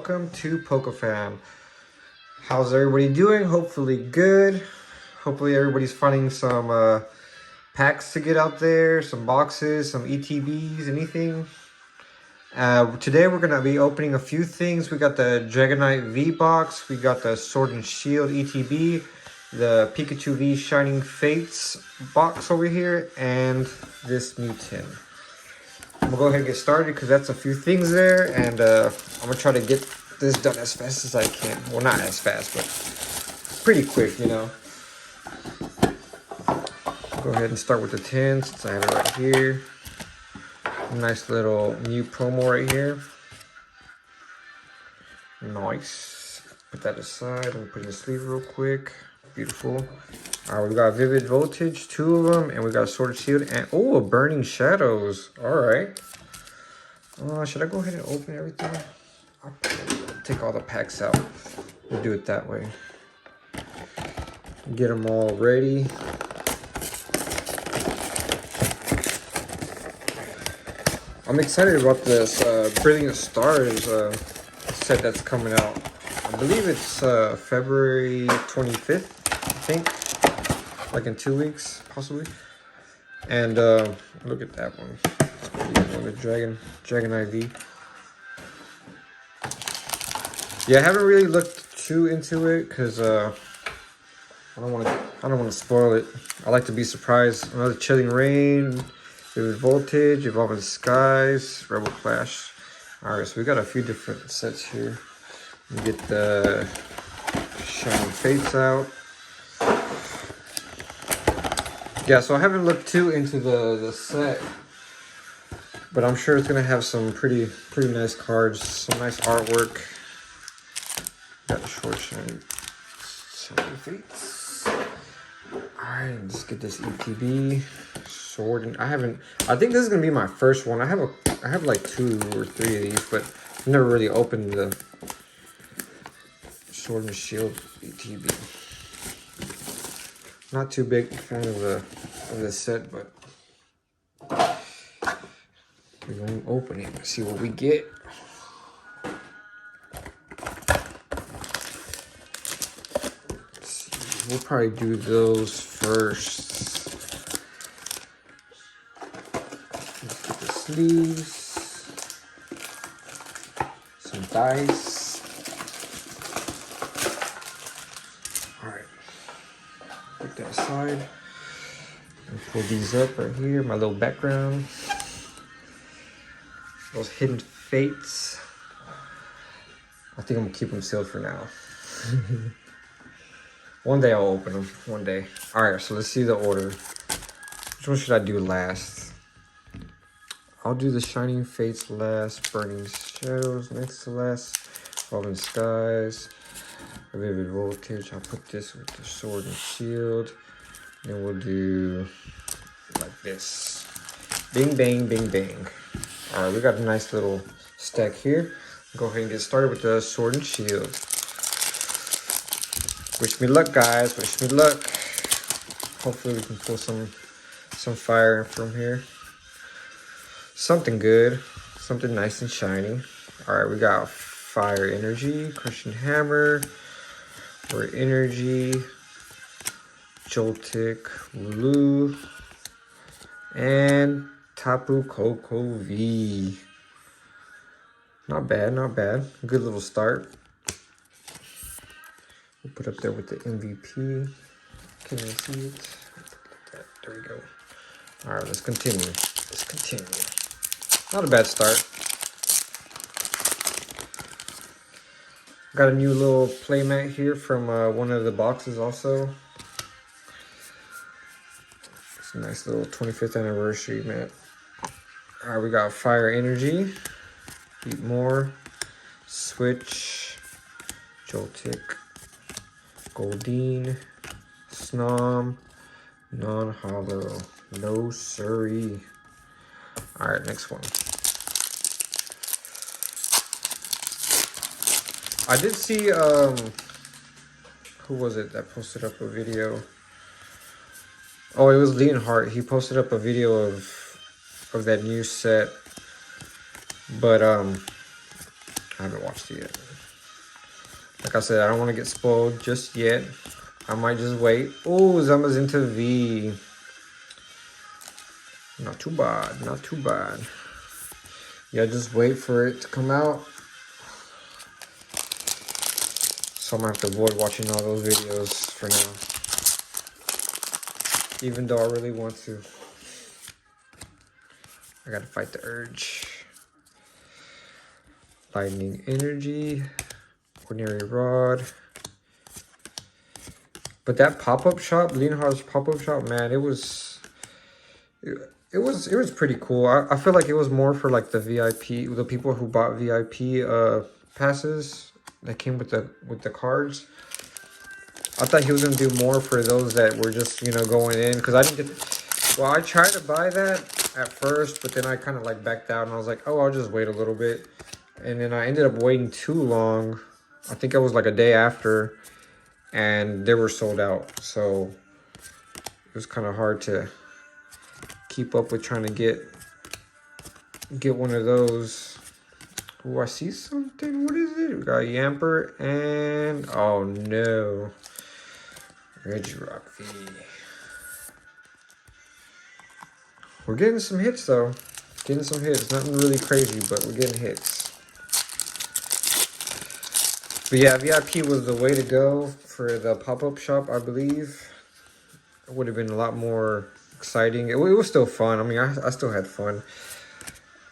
welcome to PokeFam. How's everybody doing? Hopefully good. Hopefully everybody's finding some packs to get out there, some boxes, some ETBs, anything. Today we're going to be opening a few things. We got the Dragonite V box, we got the Sword and Shield ETB, the Pikachu V Shining Fates box over here, and this new tin. I'm gonna go ahead and get started because that's a few things there, and I'm gonna try to get this done as fast as I can. Well, not as fast, but pretty quick, you know. Go ahead and start with the tin since I have it right here. Nice little new promo right here. Nice. Put that aside. Let me put in the sleeve real quick. Beautiful. Alright, we got Vivid Voltage, 2 of them, and we got Sword and Shield, and oh, a Burning Shadows. Alright. Should I go ahead and open everything? I'll take all the packs out. We'll do it that way. Get them all ready. I'm excited about this Brilliant Stars set that's coming out. I believe it's February 25th, I think. Like in 2 weeks, possibly. And look at that one. The Dragonite V. Yeah, I haven't really looked too into it because I don't want to spoil it. I like to be surprised. Another Chilling Rain, Vivid Voltage, Evolving Skies, Rebel Clash. All right, so we got a few different sets here. We get the Shining Fates out. Yeah, so I haven't looked too into the set, but I'm sure it's gonna have some pretty nice cards, some nice artwork. Got the short Shining Fates. Alright, let's get this ETB Sword. And I think this is gonna be my first one. I have like 2 or 3 of these, but I've never really opened the Sword and Shield ETB. Not too big fan of the set, but we're gonna open it and see what we get. Let's see. We'll probably do those first. Let's get the sleeves, some dice. Put that aside and pull these up right here. My little background. Those Hidden Fates. I think I'm gonna keep them sealed for now. One day I'll open them. One day. Alright, so let's see the order. Which one should I do last? I'll do the Shining Fates last. Burning Shadows next to last. Evolving Skies. Vivid Voltage. I'll put this with the Sword and Shield. Then we'll do like this. Bing, bang, bing, bang. Alright, we got a nice little stack here. Go ahead and get started with the Sword and Shield. Wish me luck, guys. Wish me luck. Hopefully we can pull some fire from here. Something good. Something nice and shiny. Alright, we got Fire Energy, Crushing Hammer, for Energy, Joltik, Lulu, and Tapu Koko V. Not bad, not bad. Good little start. We'll put up there with the MVP. Can you see it? There we go. All right, let's continue. Let's continue. Not a bad start. Got a new little playmat here from one of the boxes also. It's a nice little 25th anniversary mat. Alright, we got Fire Energy, Eat More, Switch, Joltik, Goldeen, Snom, Non-Hollow, No Siree. Alright, next one. I did see, who was it that posted up a video? Oh, it was Leonhardt. He posted up a video of that new set, but I haven't watched it yet. Like I said, I don't want to get spoiled just yet. I might just wait. Oh, Zama's into V. Not too bad, not too bad. Yeah, just wait for it to come out. So I'm gonna have to avoid watching all those videos for now. Even though I really want to. I gotta fight the urge. Lightning Energy. Ordinary Rod. But that pop-up shop, Leonhardt's pop-up shop, man, it was pretty cool. I feel like it was more for like the VIP, the people who bought VIP passes that came with the cards. I thought he was gonna do more for those that were just, you know, going in, because I didn't get. Well, I tried to buy that at first, but then I kind of like backed out, and I was like, oh, I'll just wait a little bit, and then I ended up waiting too long. I think it was like a day after, and they were sold out, so it was kind of hard to keep up with trying to get one of those. Oh, I see something. What is it? We got Yamper and oh no, Regirock V. We're getting some hits though. Getting some hits. Nothing really crazy, but we're getting hits. But yeah, VIP was the way to go for the pop-up shop, I believe. It would have been a lot more exciting. It was still fun. I mean, I still had fun.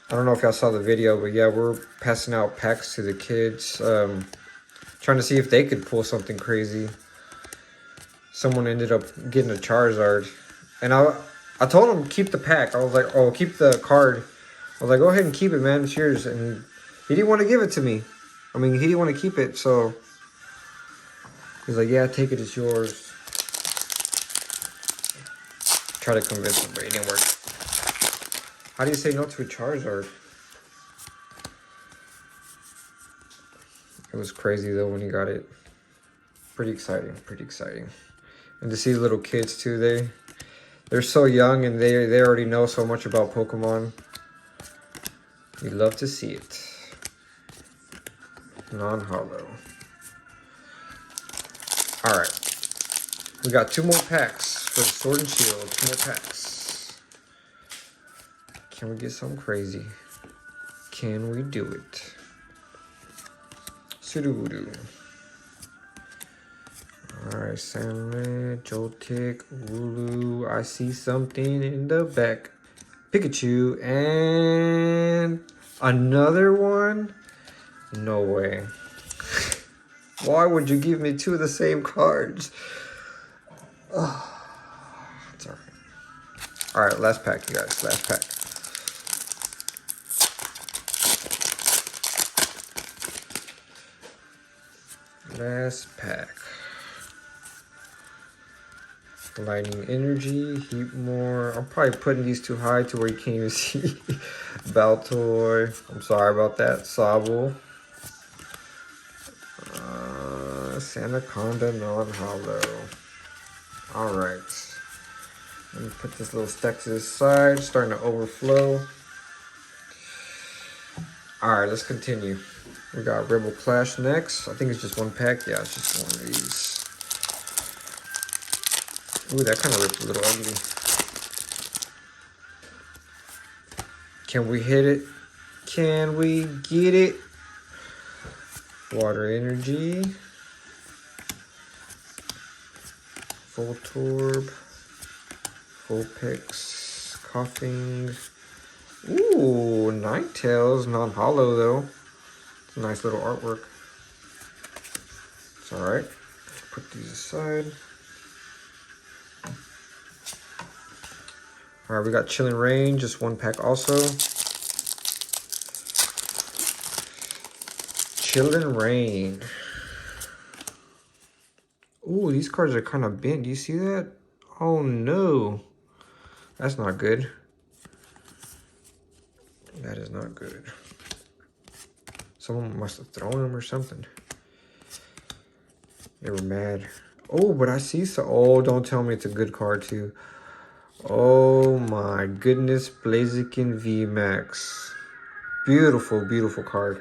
I don't know if y'all saw the video, but yeah, we're passing out packs to the kids. Trying to see if they could pull something crazy. Someone ended up getting a Charizard. And I told him keep the pack. I was like, oh, keep the card. I was like, go ahead and keep it, man. It's yours. And he didn't want to give it to me. I mean, he didn't want to keep it, so he's like, yeah, take it, it's yours. Try to convince him, but it didn't work. How do you say no to a Charizard? It was crazy, though, when he got it. Pretty exciting, pretty exciting. And to see little kids, too, they're so young, and they already know so much about Pokemon. We love to see it. Non-hollow. Alright. We got 2 more packs for the Sword and Shield. 2 more packs. Can we get something crazy? Can we do it? Sudowoodo. Alright, Sandman, Joltik, Wooloo. I see something in the back. Pikachu, and another one? No way. Why would you give me 2 of the same cards? Oh, it's alright. Alright, last pack, you guys. Last pack. Last pack. Lightning Energy, Heatmore. I'm probably putting these too high to where you can't even see. Baltoy. I'm sorry about that. Sobble. Sandaconda non-hollow. Alright. Let me put this little stack to the side. Starting to overflow. Alright, let's continue. We got Rebel Clash next. I think it's just 1 pack. Yeah, it's just one of these. Ooh, that kind of looked a little ugly. Can we hit it? Can we get it? Water Energy. Voltorb. Vulpix. Coughing. Ooh, Ninetales. Non-hollow, though. It's a nice little artwork. It's alright. Put these aside. Alright, we got Chilling Rain. Just 1 pack also. Chilling Rain. Ooh, these cards are kind of bent. Do you see that? Oh no. That's not good. That is not good. Someone must have thrown them or something. They were mad. Oh, but I see so. Oh, don't tell me it's a good card too. Oh my goodness. Blaziken VMAX. Beautiful, beautiful card.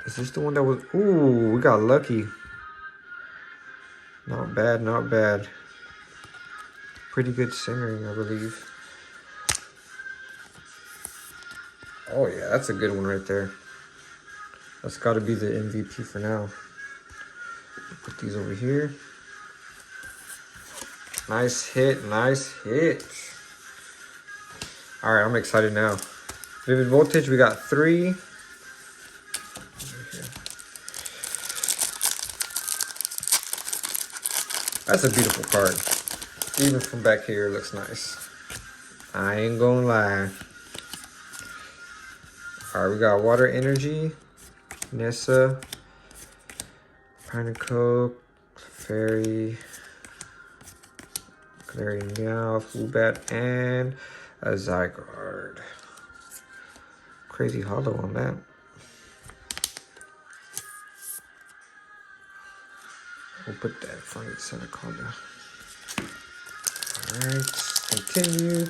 Is this the one that was... Ooh, we got lucky. Not bad, not bad. Pretty good centering, I believe. Oh yeah, that's a good one right there. That's got to be the MVP for now. Put these over here. Nice hit, nice hit. All right, I'm excited now. Vivid Voltage, we got 3. That's a beautiful card. Even from back here, it looks nice. I ain't gonna lie. All right, we got Water Energy, Nessa, Pineco, Fairy, Clarion Meow, Flubat, and a Zygarde. Crazy hollow on that. We'll put that in front of the center card now. Alright, continue.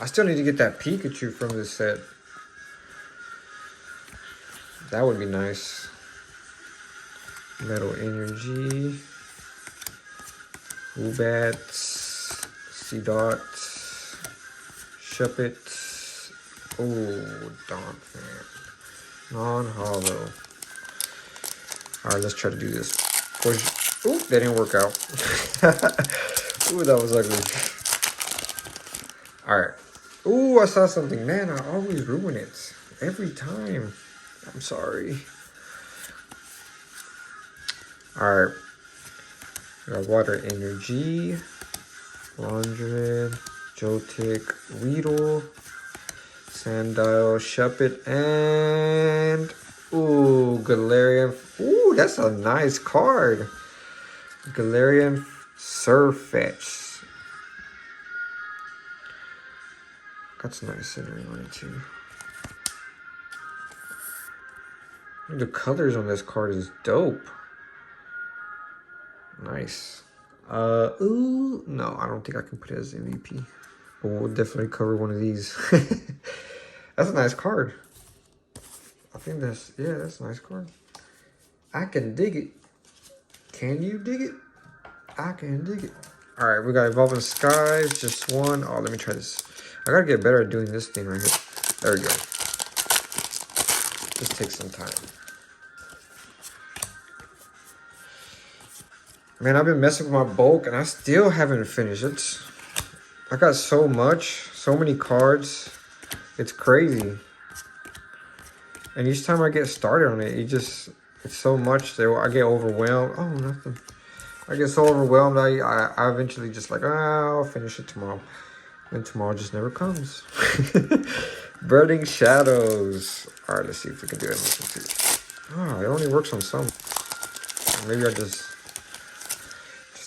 I still need to get that Pikachu from this set. That would be nice. Metal Energy. Woobat. Seedot. Shuppet. Oh, Donphan. Non-hollow. Alright, let's try to do this. Ooh, that didn't work out. Ooh, that was ugly. Alright. Ooh, I saw something. Man, I always ruin it. Every time. I'm sorry. Alright. We got Water Energy. Laundry. Joltik. Weedle. Sandile. Shuppet. And... Ooh, Galarian. Ooh, that's a nice card. Galarian Surfetch. That's nice centering on it too. The colors on this card is dope. Nice. Ooh, no, I don't think I can put it as MVP. But we'll definitely cover one of these. That's a nice card. I think that's, yeah, that's a nice card. I can dig it. Can you dig it? I can dig it. All right, we got Evolving Skies, just one. Oh, let me try this. I gotta get better at doing this thing right here. There we go. Just takes some time. Man, I've been messing with my bulk and I still haven't finished. I got so much, so many cards. It's crazy. And each time I get started on it, it's so much that I get overwhelmed. Oh, nothing. I get so overwhelmed, I eventually just like, I'll finish it tomorrow. And tomorrow just never comes. Burning Shadows. All right, let's see if we can do it. Oh, it only works on some. Maybe I just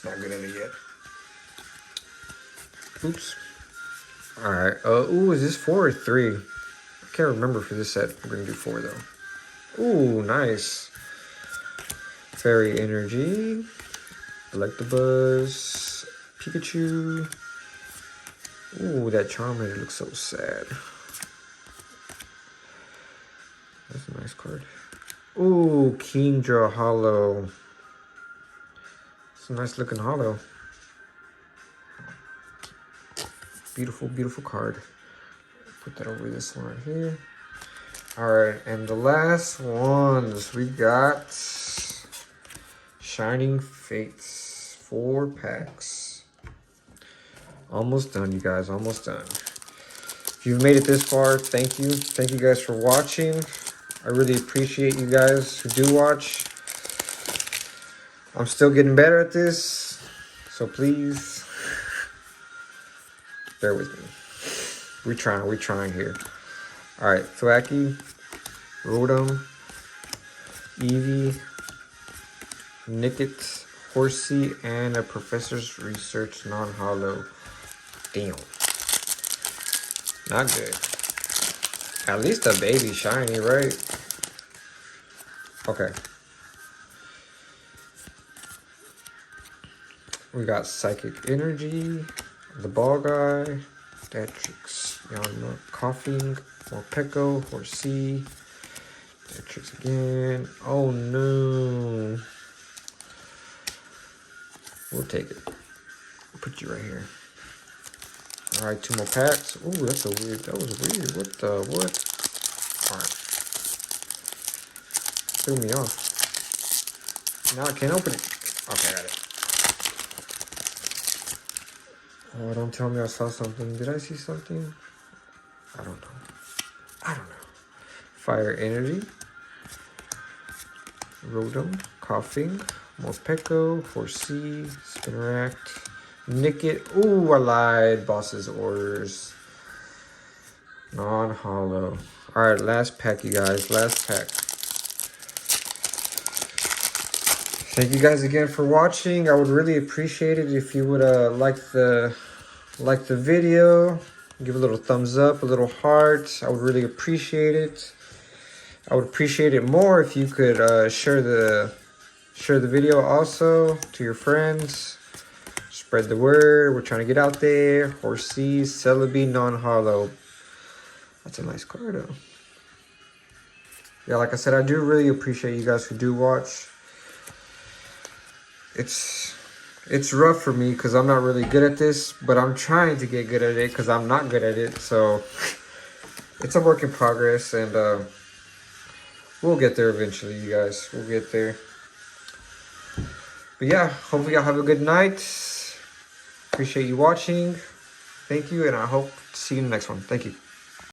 not good at it yet. Oops. All right. Ooh, is this 4 or 3? I can't remember for this set. We're gonna do 4 though. Ooh, nice. Fairy Energy. Electabuzz. Pikachu. Ooh, that Charmander looks so sad. That's a nice card. Ooh, Kingdra Hollow. It's a nice looking hollow. Beautiful, beautiful card. Put that over this one right here. Alright, and the last ones we got Shining Fates. 4 packs. Almost done, you guys. Almost done. If you've made it this far, thank you. Thank you guys for watching. I really appreciate you guys who do watch. I'm still getting better at this, so please bear with me. We're trying here. All right, Thwackey, Rotom, Eevee, Nickit, Horsey, and a Professor's Research non-hollow. Damn. Not good. At least a baby shiny, right? Okay. We got Psychic Energy, the Ball Guy, Electric Yama, Coughing, Morpeko, Horsea, Matrix again. Oh no. We'll take it. Put you right here. Alright, 2 more packs. Ooh, that's a weird. That was weird. What? Alright. Threw me off. Now I can't open it. Okay, I got it. Oh, don't tell me I saw something. Did I see something? I don't know. Fire Energy. Rotom. Coughing. Morpeko. Horsea. Spinarak. Nickit. Ooh, I lied. Boss's Orders. Non-hollow. Alright, last pack, you guys. Last pack. Thank you guys again for watching. I would really appreciate it if you would like the video. Give a little thumbs up, a little heart. I would really appreciate it. I would appreciate it more if you could share the video also to your friends. Spread the word. We're trying to get out there. Horsea, Celebi, non-hollow. That's a nice card though. Yeah, like I said, I do really appreciate you guys who do watch. It's rough for me because I'm not really good at this, but I'm trying to get good at it because I'm not good at it. So it's a work in progress, and we'll get there eventually, you guys. We'll get there. But yeah, hopefully y'all have a good night. Appreciate you watching. Thank you, and I hope to see you in the next one. Thank you.